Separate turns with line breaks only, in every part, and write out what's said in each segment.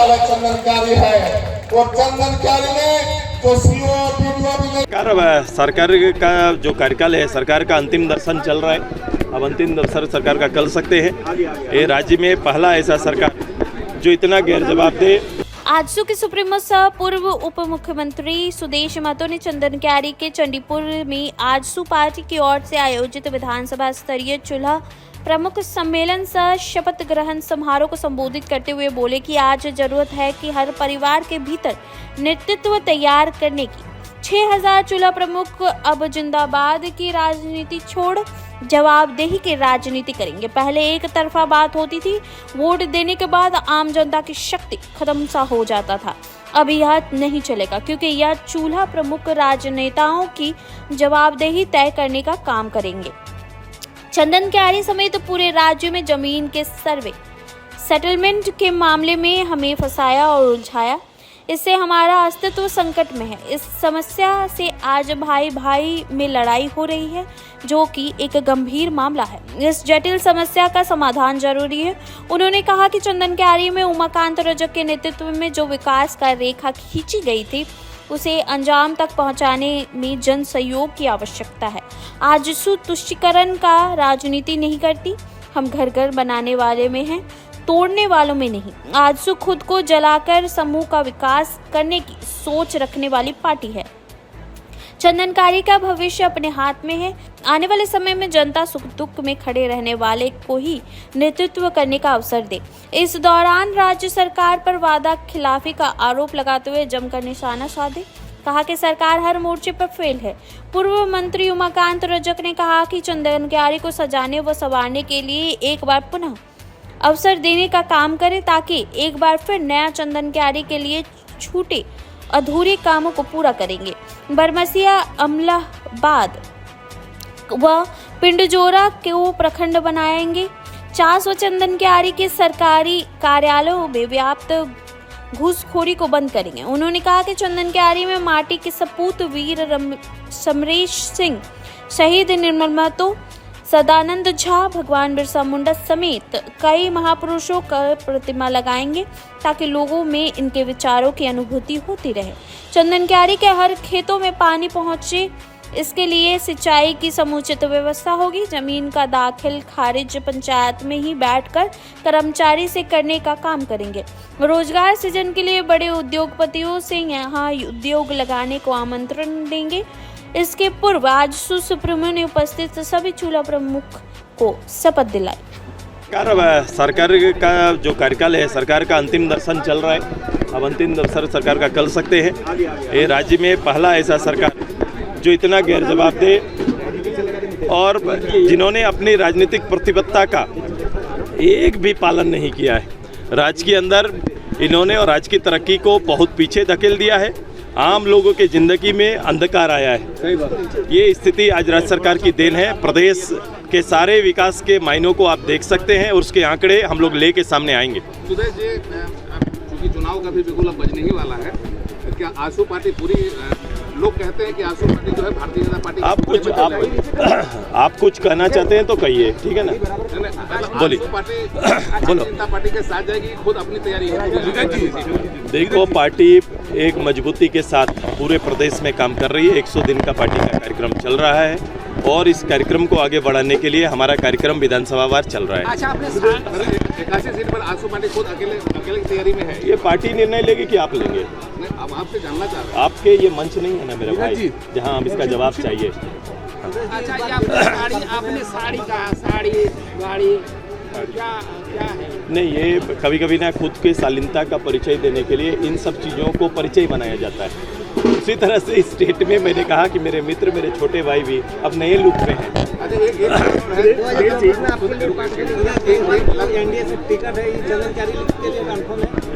वाला चंदन क्यारी है। वो चंदन क्यारी ने जो
सरकार का जो कार्यकाल है, सरकार का अंतिम दर्शन चल रहा है। अब अंतिम दर्शन सरकार का कर सकते हैं। ये राज्य में पहला ऐसा सरकार जो इतना गैर जवाबदेह।
आजसू के सुप्रीमो सह पूर्व उप मुख्यमंत्री सुदेश महतो ने चंदन क्यारी के चंडीपुर में आजसू पार्टी की ओर से आयोजित विधानसभा स्तरीय चूल्हा प्रमुख सम्मेलन सह शपथ ग्रहण समारोह को संबोधित करते हुए बोले कि आज जरूरत है कि हर परिवार के भीतर नेतृत्व तैयार करने की। 6000 चूल्हा प्रमुख अब जिंदाबाद की राजनीति छोड़ जवाबदेही की राजनीति करेंगे। पहले एक तरफा बात होती थी, वोट देने के बाद आम जनता की शक्ति खत्म सा हो जाता था। अब यह नहीं चलेगा, क्योंकि यह चूल्हा प्रमुख राजनेताओं की जवाबदेही तय करने का काम करेंगे। चंदन क्यारी समेत पूरे राज्य में जमीन के सर्वे सेटलमेंट के मामले में हमें फंसाया और उलझाया। इससे हमारा अस्तित्व संकट में है। इस समस्या से आज भाई भाई में लड़ाई हो रही है, जो कि एक गंभीर मामला है। इस जटिल समस्या का समाधान जरूरी है। उन्होंने कहा कि चंदन क्यारी में उमाकांत रजक के नेतृत्व में जो विकास का रेखा खींची गई थी, उसे अंजाम तक पहुंचाने में जन सहयोग की आवश्यकता है। आजसू तुष्टीकरण का राजनीति नहीं करती। हम घर घर बनाने वाले में हैं, तोड़ने वालों में नहीं। आजसू खुद को जलाकर समूह का विकास करने की सोच रखने वाली पार्टी है। चंदन क्यारी का भविष्य अपने हाथ में है। आने वाले समय में जनता सुख दुख में खड़े रहने वाले को ही नेतृत्व करने का अवसर दे। इस दौरान राज्य सरकार पर वादा खिलाफी का आरोप लगाते हुए जमकर निशाना साधे। कहा कि सरकार हर मोर्चे पर फेल है। पूर्व मंत्री उमाकांत रजक ने कहा कि चंदन क्यारी को सजाने व संवारने के लिए एक बार पुनः अवसर देने का काम करे, ताकि एक बार फिर नया चंदन क्यारी के लिए छूटे अधूरे कामों को पूरा करेंगे। बरमसिया, अमलाबाद व पिंडजोरा को प्रखंड बनाएंगे। चास व चंदन क्यारी के सरकारी कार्यालयों में व्याप्त घूसखोरी को बंद करेंगे। उन्होंने कहा कि चंदन क्यारी में माटी के सपूत वीर समरेश सिंह, शहीद निर्मल महतो, सदानंद झा, भगवान बिरसा मुंडा समेत कई महापुरुषों का प्रतिमा लगाएंगे, ताकि लोगों में इनके विचारों की अनुभूति होती रहे। चंदन क्यारी के हर खेतों में पानी पहुंचे, इसके लिए सिंचाई की समुचित व्यवस्था होगी। जमीन का दाखिल खारिज पंचायत में ही बैठकर कर्मचारी से करने का काम करेंगे। रोजगार सृजन के लिए बड़े उद्योगपतियों से यहाँ उद्योग लगाने को आमंत्रण देंगे। इसके पूर्व आजसू सुप्रीमो ने उपस्थित सभी चूल्हा प्रमुख को शपथ दिलाई।
सरकार का जो कार्यकाल है, सरकार का अंतिम दर्शन चल रहा है। अब अंतिम दर्शन सरकार का कर सकते हैं। ये राज्य में पहला ऐसा सरकार जो इतना गैर जवाबदेह और जिन्होंने अपनी राजनीतिक प्रतिबद्धता का एक भी पालन नहीं किया है। राज्य के अंदर इन्होंने और राज्य की तरक्की को बहुत पीछे धकेल दिया है। आम लोगों के जिंदगी में अंधकार आया है। ये स्थिति आज राज्य सरकार की देन है। प्रदेश के सारे विकास के मायनों को आप देख सकते हैं और उसके आंकड़े हम लोग लेके सामने आएंगे।
सुदेश जी, चूंकि चुनाव का भी बिल्कुल अब बजने ही वाला है, क्या आजसू पार्टी पूरी, लोग कहते हैं कि आजसू पार्टी जो है भारतीय जनता पार्टी, आप कुछ कहना चाहते हैं तो कहिए, ठीक है ना? बोलिए, बोलो। जनता पार्टी के साथ जाएगी, खुद अपनी तैयारी है।
देखो, पार्टी एक मजबूती के साथ पूरे प्रदेश में काम कर रही है। 100 दिन का पार्टी का कार्यक्रम चल रहा है और इस कार्यक्रम को आगे बढ़ाने के लिए हमारा कार्यक्रम विधानसभावार चल रहा है।
अच्छा, आपने 81 सीट पर आजसू पार्टी खुद अकेले की तैयारी में है।
ये पार्टी निर्णय लेगी कि आप लेंगे?
अब आपसे जानना चाह रहे हैं।
आपके ये मंच नहीं है ना मेरे भाई, जहाँ हम इसका जवाब चाहिए।
अच्छा, ये आपने साड़ी कहा, साड़ी गाड़ी क्या है?
नहीं, ये कभी कभी ना खुद के शालीनता का परिचय देने के लिए इन सब चीज़ों को परिचय बनाया जाता है। उसी तरह से इस स्टेट में मैंने कहा कि मेरे मित्र, मेरे छोटे भाई भी अब नए लुक में हैं।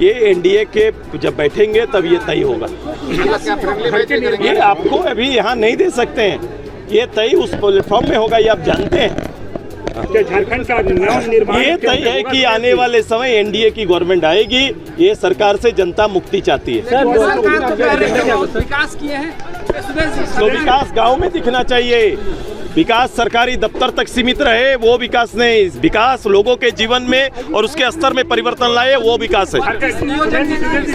ये एनडीए के जब बैठेंगे तब ये तय होगा। ये आपको अभी यहाँ नहीं दे सकते हैं। ये तय उस प्लेटफॉर्म में होगा, ये आप जानते हैं।
झारखंड का नवनिर्माण
ये तय है कि आने वाले समय एनडीए की गवर्नमेंट आएगी। ये सरकार से जनता मुक्ति चाहती है।
विकास किए हैं
तो विकास गांव में दिखना चाहिए। विकास सरकारी दफ्तर तक सीमित रहे वो विकास नहीं, विकास लोगों के जीवन में और उसके स्तर में परिवर्तन लाए वो विकास है।